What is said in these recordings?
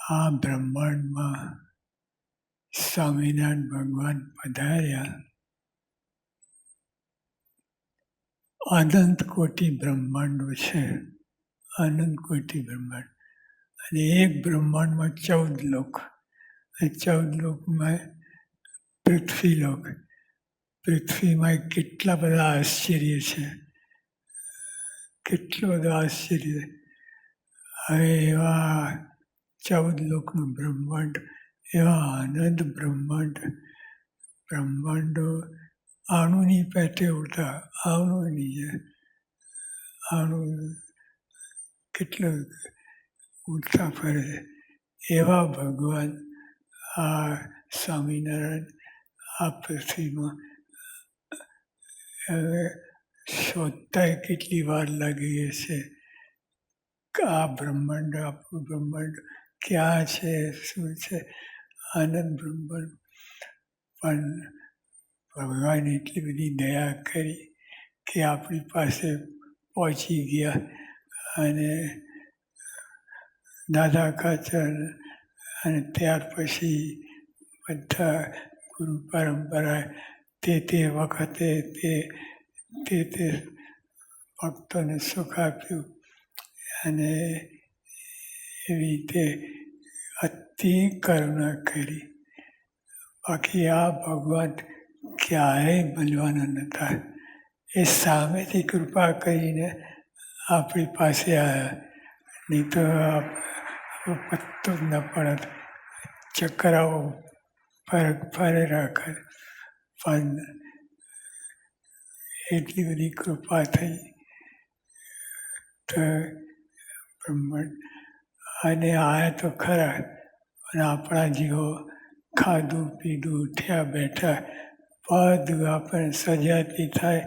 આ બ્રહ્માંડમાં સ્વામિનારાયણ ભગવાન પધાર્યા. અનંત કોટી બ્રહ્માંડો છે, અનંત કોટી બ્રહ્માંડ, અને એક બ્રહ્માંડમાં 14 લોક, અને 14 લોકમાં પૃથ્વીલોક. પૃથ્વીમાં કેટલા બધા આશ્ચર્ય છે, કેટલું બધું આશ્ચર્ય. હવે એવા 14 લોકનું બ્રહ્માંડ, એવા અનંત બ્રહ્માંડો અણુની પેટે ઉડતા, અણુની અણુ કેટલું ઉડતા ફરે. એવા ભગવાન આ સ્વામિનારાયણ આ પૃથ્વીમાં હવે શોધતા કેટલી વાર લાગી હશે. આ બ્રહ્માંડ, આપણું બ્રહ્માંડ ક્યાં છે, શું છે, આનંદ બ્રહ્માંડ. પણ ભગવાન એટલી બધી દયા કરી કે આપણી પાસે પહોંચી ગયા. અને દાદા કાચર અને ત્યાર પછી બધા ગુરુ પરંપરા તે વખતે તે ભક્તોને સુખ આપ્યું. અને એવી રીતે અતિ કરુણા કરી. બાકી આ ભગવાન ક્યારેય મળવાના નહોતા. એ સામેથી કૃપા કરીને આપણી પાસે આવ્યા, નહીં તો પત્તો જ ન પડત. ચક્રાઓ ફરે રાખે. પણ એટલી બધી કૃપા થઈ તો બ્રહ્માંડ. અને આયા તો ખરા, અને આપણા જેવો ખાધું પીધું ઉઠ્યા બેઠા બધું આપણે સજાતી થાય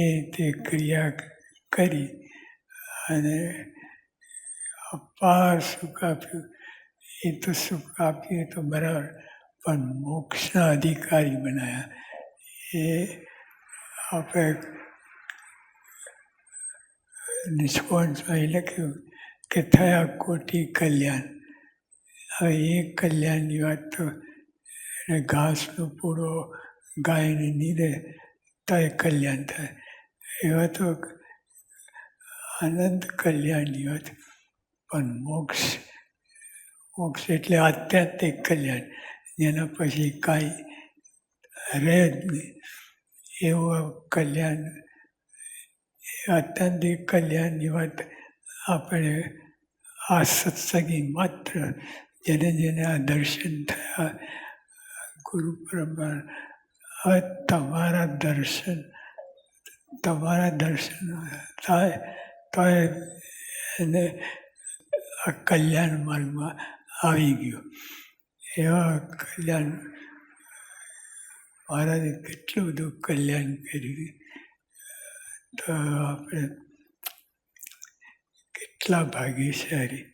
એ તે ક્રિયા કરી અને અપાર સુખ આપ્યું. એ તો સુખ આપ્યું તો બરાબર, પણ મોક્ષના અધિકારી બનાવ્યા. એ આપણે નિષ્કોણમાં લખ્યું કે થયા કોટી કલ્યાણ. હવે એક કલ્યાણની વાત તો ઘાસનો પૂરો ગાયને નીરે તો એ કલ્યાણ થાય. એવા તો અનંત કલ્યાણની વાત. પણ મોક્ષ એટલે આત્યાંતિક કલ્યાણ, જેના પછી કાંઈ રહે જ નહીં એવું કલ્યાણ. આત્યાંતિક કલ્યાણની વાત આપણે આ સત્સંગી માત્ર જેને આ દર્શન થયા ગુરુ પરંપરા. હવે તમારા દર્શન થાય તો એને આ કલ્યાણ માર્ગમાં આવી ગયો. એવા કલ્યાણ મહારાજે કેટલું બધું કલ્યાણ કર્યું. તો આપણે કેટલા ભાગ્યશાળી.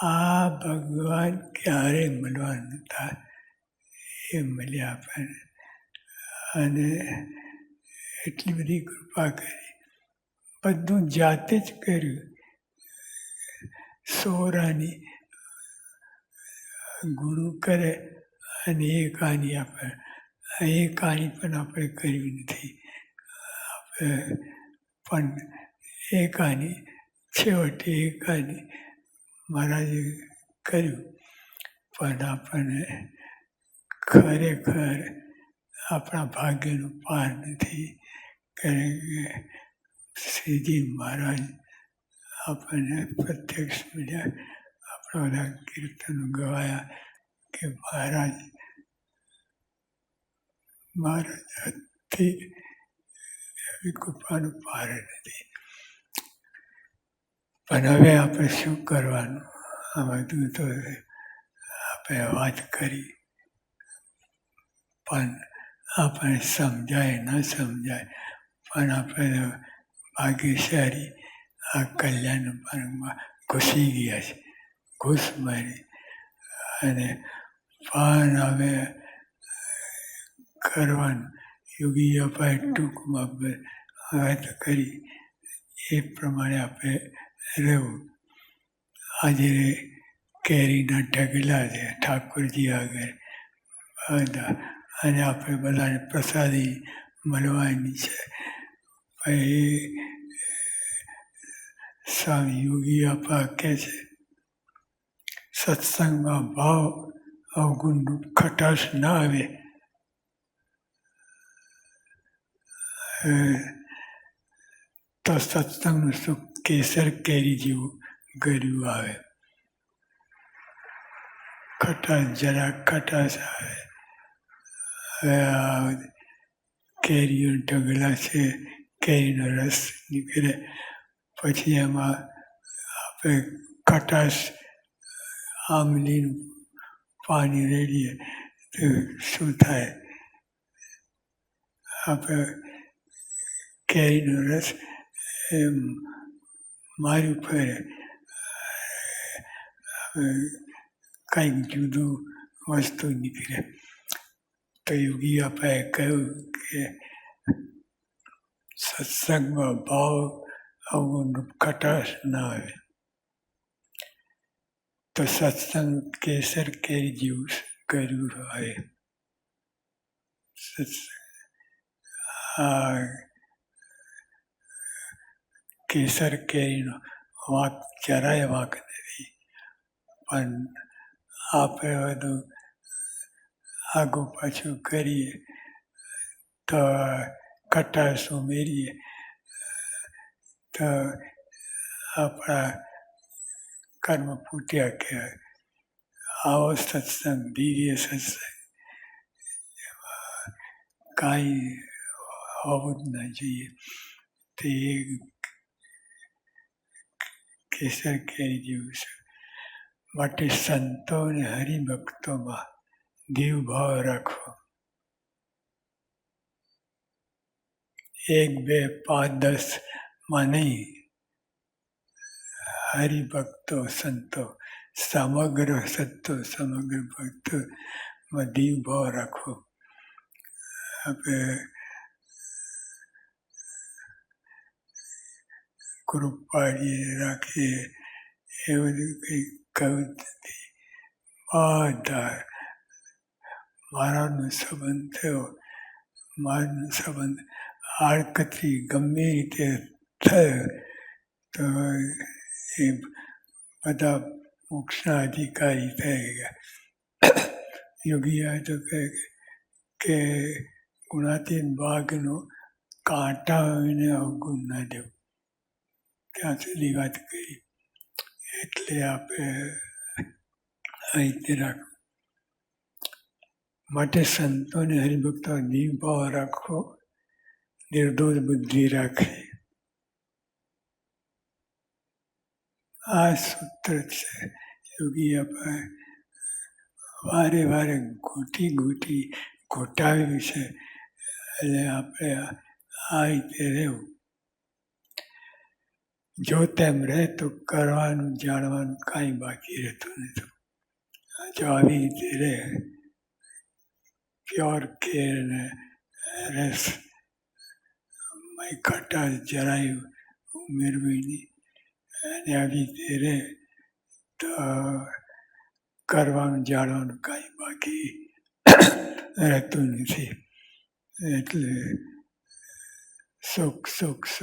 આ ભગવાન ક્યારે મળવા નહોતા, એ મળ્યા આપણને. અને એટલી બધી કૃપા કરી. બધું જાતે જ કર્યું. સોરાની ગુરુ કરે અને એ કહાની આપણે, એ કહાની પણ આપણે કરવી નથી. પણ એ કહાની છેવટે એ કહાની મહારાજે કર્યું. પણ આપણને ખરેખર આપણા ભાગ્યનું પાર નથી. કારણ કે શ્રીજી મહારાજ આપણને પ્રત્યક્ષ મળ્યા. આપણા બધા કીર્તનો ગવાયા કે મહારાજ હતી એવી કૃપાનું પાર નથી. પણ હવે આપણે શું કરવાનું? આ બધું તો આપણે વાત કરી, પણ આપણે સમજાય ન સમજાય, પણ આપણે ભાગ્યશાળી આ કલ્યાણ માર્ગમાં ઘૂસી ગયા છે. ઘૂસ મારી અને પણ હવે કરવાનું યોગી અપાય ટૂંકમાં વાત કરી એ પ્રમાણે આપણે રહેવું. આજે કેરીના ઢગલા છે ઠાકોરજી આગળ બધા, અને આપણે બધાને પ્રસાદી મળવાની છે. પછી સ્વામી યોગી આપા કહે છે સત્સંગમાં ભાવ અવગુણ ખટાશ ના આવે તો સત્સંગનું સુખ કેસર કેરી જેવું ગળ્યું આવે. ખટાશ જરાક ખટાશ આવે. હવે આ કેરીઓ ઢગલા છે, કેરીનો રસ નીકળે, પછી એમાં આપણે ખટાશ આંબલીનું પાણી રેડીએ તો શું થાય? આપણે કેરીનો રસ એમ માર્યું ફરે કંઈક જુદું વસ્તુ નીકળે. તો યોગી અપાએ કહ્યું કે સત્સંગમાં ભાવ અવગુણ ખટાશ ના આવે તો સત્સંગ કેસર કેરી જેવું કર્યું હોય. આ કેસર કેરીનો વાંક જરાય વાંક નથી, પણ આપણે બધું આગું પાછું કરીએ તો ખટાશ ઉમેરીએ તો આપણા કર્મ ફૂટ્યા કહેવાય. આવો સત્સંગ દિવ્ય સત્સંગ કાંઈ હોવું જ ના જોઈએ. તે કેસર કેરી જેવું છે. માટે સંતો અને હરિભક્તોમાં દેવ ભાવ રાખવો. 1, 2, 5, 10માં નહીં, હરિભક્તો સંતો સમગ્ર સંતો સમગ્ર ભક્તોમાં દેવ ભાવ રાખવો. આપણે ગ્રુપ પાડીએ રાખીએ એ બધું કંઈ કહ્યું નથી. બધા મારાનો સંબંધ થયો, મારાનો સંબંધ આડકતરી ગમે રીતે થયો તો એ બધા મોક્ષના અધિકારી થઈ ગયા. યોગીએ તો કહે કે ગુણાતીત બાગનો કાંટા એને અવગુણ ના દેવું. ત્યાં સુધી વાત કરી. એટલે આપણે અહીં રાખવું. માટે સંતોને હરિભક્તો દેવ ભાવ રાખવો, નિર્દોષ બુદ્ધિ રાખવી. આ સૂત્ર છે યોગી આપણે વારે વારે ઘૂંટી ઘૂંટાવ્યું છે. એટલે આપણે આ રીતે રહેવું. જો તેમ રહે તો કરવાનું જાણવાનું કાંઈ બાકી રહેતું નથી. જો આવી રીતે રહે પ્યોર કેર ને રસ ખટાશ જરાય ઉમેરવી નહીં, અને આવી રીતે રહે તો કરવાનું જાણવાનું કાંઈ બાકી રહેતું નથી. એટલે સુખ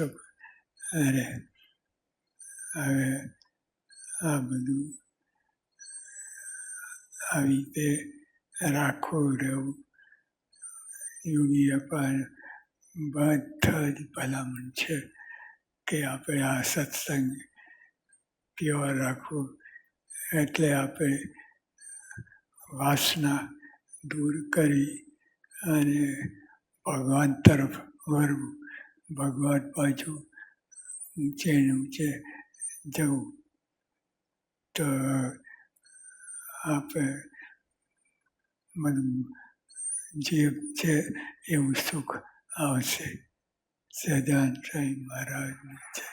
અરે હવે આ બધું આવી રીતે રાખવું રહેવું. યોગી અપાર બધા જ ભલામણ છે કે આપણે આ સત્સંગ પ્યોર રાખવું. એટલે આપણે વાસના દૂર કરી અને ભગવાન તરફ વળવું. ભગવાન બાજુ ઊંચે ને ઊંચે જવું તો આપણે બધું જે છે એવું સુખ આવશે. સહજાનંદ સ્વામી મહારાજની જય.